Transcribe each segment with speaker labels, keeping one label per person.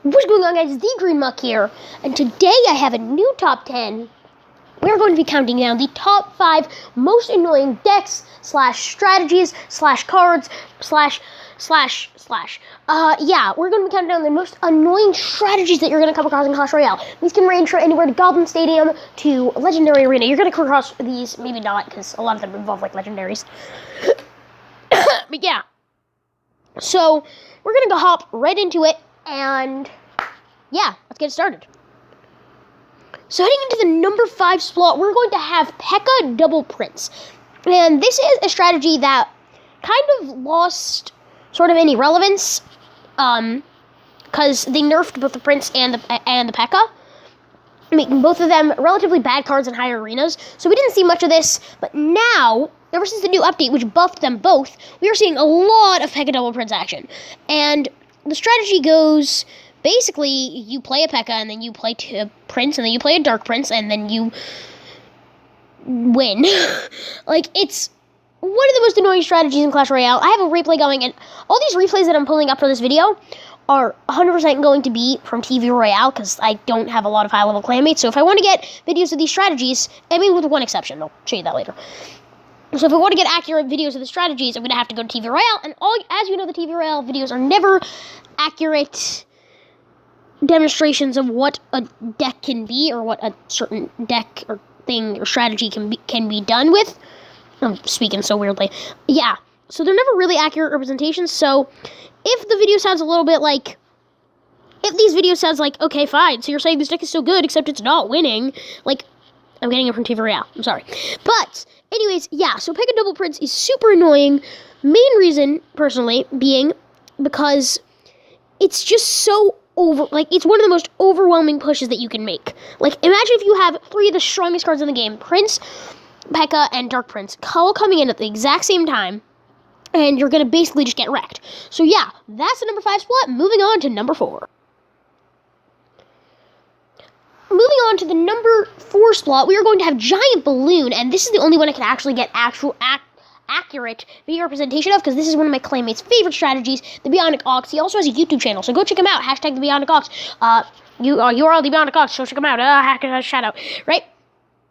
Speaker 1: What's going on, guys? The Green Muck here, and today I have a new top 10. We're going to be counting down the top 5 most annoying decks / strategies / cards / yeah, we're going to be counting down the most annoying strategies that you're going to come across in Clash Royale. These can range from anywhere to Goblin Stadium to Legendary Arena. You're going to come across these, maybe not, because a lot of them involve, like, legendaries. But yeah, so we're going to go hop right into it, and yeah, let's get started. So heading into the number 5 slot, we're going to have Pekka Double Prince. And this is a strategy that kind of lost sort of any relevance, because they nerfed both the Prince and the Pekka, making both of them relatively bad cards in higher arenas. So we didn't see much of this, but now, ever since the new update, which buffed them both, we are seeing a lot of Pekka Double Prince action. And the strategy goes, basically, you play a Pekka, and then you play a Prince, and then you play a Dark Prince, and then you win. Like, it's one of the most annoying strategies in Clash Royale. I have a replay going, and all these replays that I'm pulling up for this video are 100% going to be from TV Royale, because I don't have a lot of high-level clanmates. So if I want to get videos of these strategies, I mean, with one exception, I'll show you that later. So if I want to get accurate videos of the strategies, I'm going to have to go to TV Royale, and as you know, the TV Royale videos are never accurate demonstrations of what a deck can be, or what a certain deck or thing or strategy can be done with. I'm speaking so weirdly. Yeah, so they're never really accurate representations. So if the video sounds a little bit like, if these videos sounds like, okay, fine, so you're saying this deck is so good, except it's not winning, like, I'm getting it from TV Royale, I'm sorry. But anyways, yeah, so Pekka Double Prince is super annoying. Main reason, personally, being because it's just so it's one of the most overwhelming pushes that you can make. Like, imagine if you have 3 of the strongest cards in the game, Prince, Pekka, and Dark Prince, all coming in at the exact same time, and you're going to basically just get wrecked. So yeah, that's the number 5 spot. Moving on to number 4. Moving on to the number 4 slot, we are going to have Giant Balloon, and this is the only one I can actually get accurate video representation of, because this is one of my clanmates' favorite strategies, the Bionic Ox. He also has a YouTube channel, so go check him out. Hashtag the Bionic Ox. You are the Bionic Ox, so check him out. Shout out, right?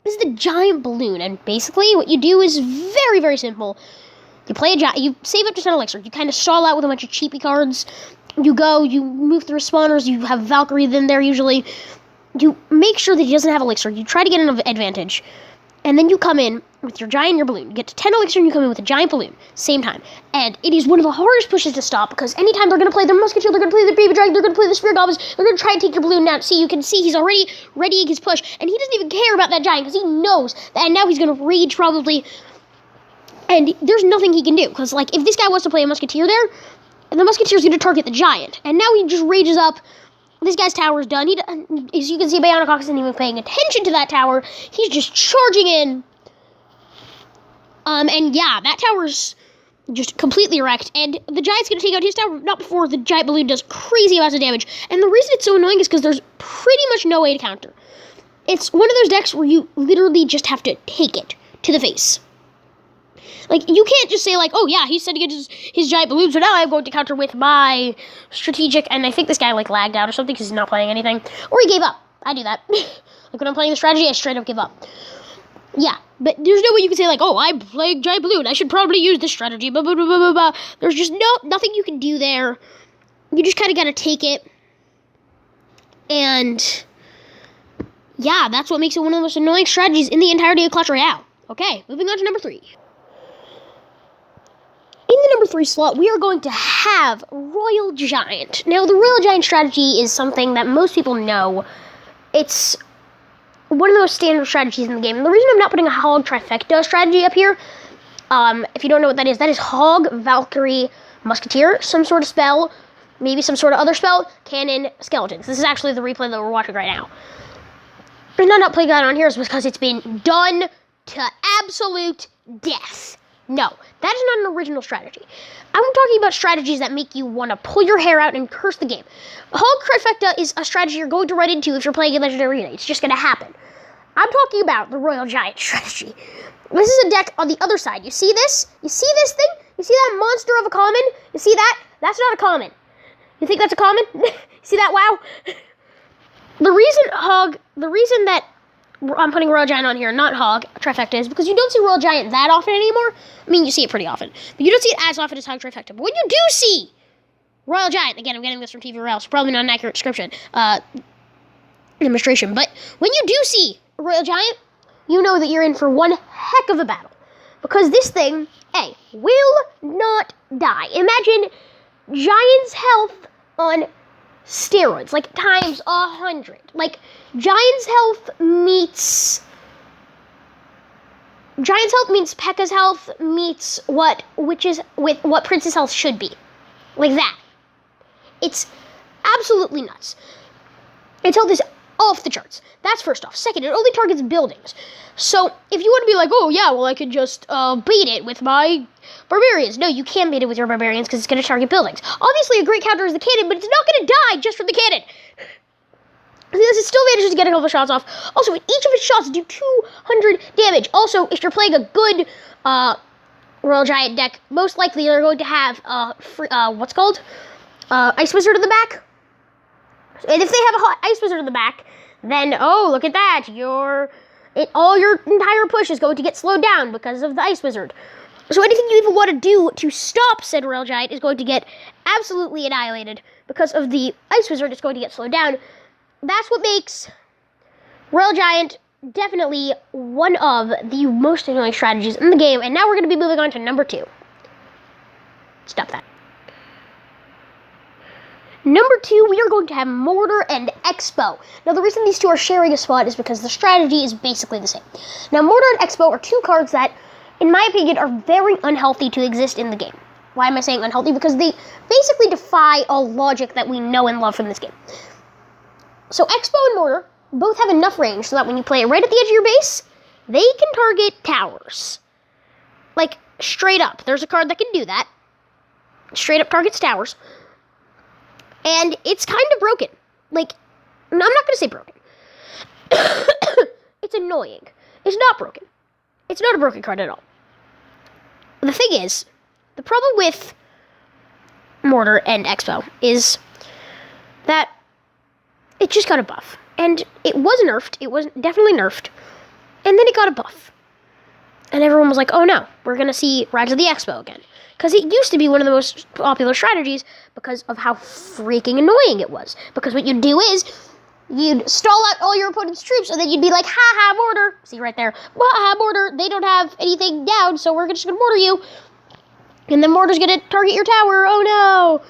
Speaker 1: This is the Giant Balloon, and basically what you do is very, very simple. You play you save up to 10 elixir. You kind of stall out with a bunch of cheapy cards. You move through spawners. You have Valkyrie in there usually. You make sure that he doesn't have elixir. You try to get an advantage. And then you come in with your giant and your balloon. You get to 10 elixir and you come in with a giant balloon. Same time. And it is one of the hardest pushes to stop, because anytime they're going to play their musketeer, they're going to play their baby dragon, they're going to play the spear goblins, they're going to try and take your balloon down. See, you can see he's already readying his push. And he doesn't even care about that giant, because he knows that now he's going to rage probably. And there's nothing he can do. Because, like, if this guy wants to play a musketeer there, the musketeer's going to target the giant. And now he just rages up. This guy's tower is done. As you can see, Bionic Ox isn't even paying attention to that tower. He's just charging in. And yeah, that tower's just completely wrecked. And the giant's going to take out his tower, not before the giant balloon does crazy amounts of damage. And the reason it's so annoying is because there's pretty much no way to counter. It's one of those decks where you literally just have to take it to the face. Like, you can't just say, like, oh, yeah, he's setting his giant balloon, so now I'm going to counter with my strategic, and I think this guy, like, lagged out or something because he's not playing anything. Or he gave up. I do that. Like, when I'm playing the strategy, I straight up give up. Yeah, but there's no way you can say, like, oh, I'm playing giant balloon, I should probably use this strategy, blah, blah, blah, blah, blah. There's just nothing you can do there. You just kind of got to take it. And yeah, that's what makes it one of the most annoying strategies in the entirety of Clash Royale. Okay, moving on to number 3. In the number 3 slot, we are going to have Royal Giant. Now, the Royal Giant strategy is something that most people know. It's one of the most standard strategies in the game. And the reason I'm not putting a Hog Trifecta strategy up here, if you don't know what that is Hog, Valkyrie, Musketeer, some sort of spell, maybe some sort of other spell, Cannon, Skeletons. This is actually the replay that we're watching right now. The reason I'm not putting that on here is because it's been done to absolute death. No, that is not an original strategy. I'm talking about strategies that make you want to pull your hair out and curse the game. Hog Trifecta is a strategy you're going to run into if you're playing in Legendary Arena. It's just going to happen. I'm talking about the Royal Giant strategy. This is a deck on the other side. You see this? You see this thing? You see that monster of a common? You see that? That's not a common. You think that's a common? See that? Wow. The reason that I'm putting Royal Giant on here, not Hog, Trifecta, is because you don't see Royal Giant that often anymore. I mean, you see it pretty often, but you don't see it as often as Hog Trifecta. But when you do see Royal Giant, again, I'm getting this from TV Royale, so probably not an accurate description, demonstration, but when you do see Royal Giant, you know that you're in for one heck of a battle. Because this thing, will not die. Imagine Giant's health on steroids, like times 100. Like, Giant's health meets Pekka's health meets what Prince's health should be. Like that. It's absolutely nuts. Its health is off the charts. That's first off. Second, it only targets buildings. So, if you want to be like, oh yeah, well I could just bait it with my barbarians. No, you can't bait it with your barbarians because it's going to target buildings. Obviously, a great counter is the cannon, but it's not going to die just from the cannon. Because it still manages to get a couple of shots off. Also, each of its shots do 200 damage. Also, if you're playing a good Royal Giant deck, most likely they're going to have Ice Wizard in the back. And if they have a Ice Wizard in the back, then, oh, look at that. All your entire push is going to get slowed down because of the Ice Wizard. So anything you even want to do to stop said Royal Giant is going to get absolutely annihilated because of the Ice Wizard. It's going to get slowed down. That's what makes Royal Giant definitely one of the most annoying strategies in the game. And now we're going to be moving on to number 2. Stop that. Number 2, we are going to have Mortar and Expo. Now, the reason these two are sharing a spot is because the strategy is basically the same. Now, Mortar and Expo are two cards that, in my opinion, are very unhealthy to exist in the game. Why am I saying unhealthy? Because they basically defy all logic that we know and love from this game. So, Expo and Mortar both have enough range so that when you play it right at the edge of your base, they can target towers. Like, straight up. There's a card that can do that. Straight up targets towers. And it's kind of broken. Like, I'm not going to say broken. It's annoying. It's not broken. It's not a broken card at all. The thing is, the problem with Mortar and Expo is that it just got a buff. And it was nerfed. It was definitely nerfed. And then it got a buff. And everyone was like, oh no, we're going to see Rise of the Expo again. Because it used to be one of the most popular strategies because of how freaking annoying it was. Because what you'd do is, you'd stall out all your opponent's troops, and then you'd be like, ha-ha, Mortar. See right there. Ha-ha, Mortar. They don't have anything down, so we're just going to mortar you. And then Mortar's going to target your tower. Oh no.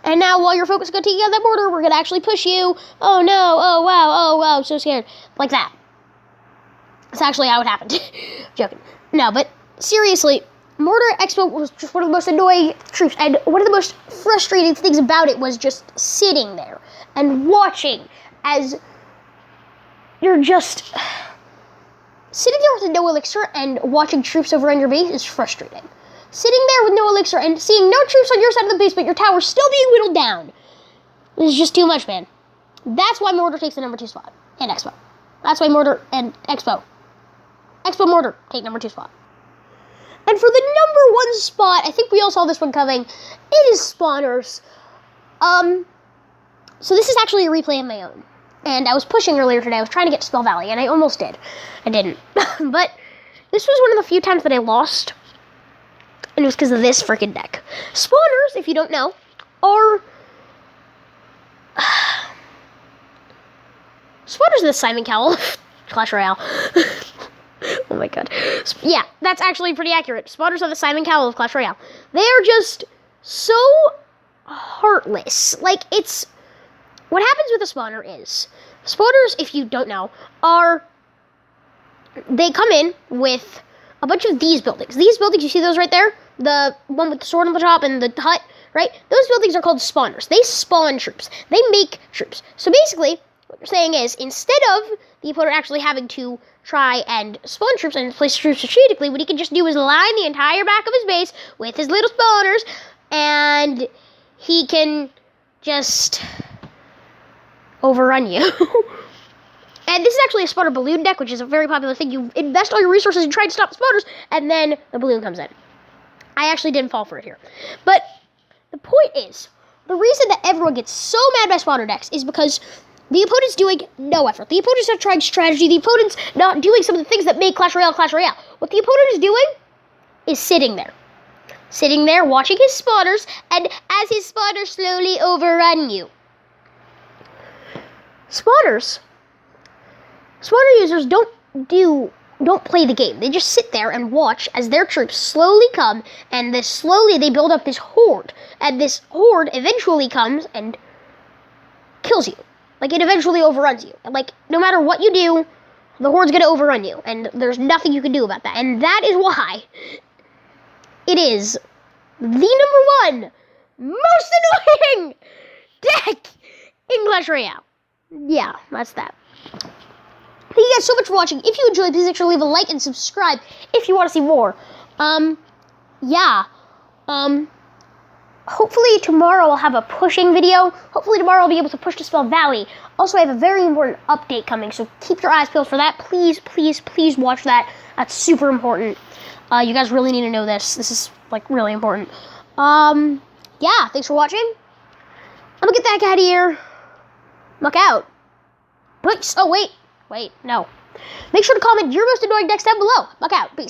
Speaker 1: And now while you're focused on taking out that Mortar, we're going to actually push you. Oh no. Oh wow. I'm so scared. Like that. That's actually how it happened. Joking. No, but seriously, Mortar Expo was just one of the most annoying troops, and one of the most frustrating things about it was just sitting there and watching as you're just sitting there with no elixir and watching troops overrun your base is frustrating. Sitting there with no elixir and seeing no troops on your side of the base, but your tower still being whittled down is just too much, man. That's why Mortar takes the number 2 spot in Expo. That's why Mortar and Expo Mortar take number 2 spot. And for the number 1 spot, I think we all saw this one coming, it is Spawners. So this is actually a replay of my own. And I was pushing earlier today, I was trying to get to Spell Valley, and I almost did. I didn't. But this was one of the few times that I lost, and it was because of this freaking deck. Spawners, if you don't know, are... Spawners are the Simon Cowell of Clash Royale. Oh my god. Yeah, that's actually pretty accurate. Spawners are the Simon Cowell of Clash Royale. They are just so heartless. Like, it's... What happens with a spawner is... Spawners, if you don't know, are... They come in with a bunch of these buildings. These buildings, you see those right there? The one with the sword on the top and the hut, right? Those buildings are called spawners. They spawn troops. They make troops. So basically, what you're saying is, instead of the opponent actually having to try and spawn troops and place troops strategically, what he can just do is line the entire back of his base with his little spawners, and he can just overrun you. And this is actually a spawner balloon deck, which is a very popular thing. You invest all your resources in trying to stop spawners, and then the balloon comes in. I actually didn't fall for it here. But the point is, the reason that everyone gets so mad by spawner decks is because the opponent's doing no effort. The opponent's not trying strategy. The opponent's not doing some of the things that make Clash Royale Clash Royale. What the opponent is doing is sitting there. Sitting there, watching his spawners, and as his spawners slowly overrun you. Spawner users don't play the game. They just sit there and watch as their troops slowly come, and slowly they build up this horde. And this horde eventually comes and kills you. Like, it eventually overruns you. And, like, no matter what you do, the horde's gonna overrun you. And there's nothing you can do about that. And that is why it is the number 1 most annoying deck in Clash Royale. Yeah, that's that. Thank you guys so much for watching. If you enjoyed, please make sure to leave a like and subscribe if you want to see more. Hopefully tomorrow I'll have a pushing video. Hopefully tomorrow I'll be able to push to spell Valley. Also, I have a very important update coming, so keep your eyes peeled for that. Please, please, please watch that. That's super important. You guys really need to know this. This is, like, really important. Yeah, thanks for watching. I'm gonna get the heck out of here. Muck out. Peace. Oh, wait, no. Make sure to comment your most annoying decks down below. Muck out. Peace.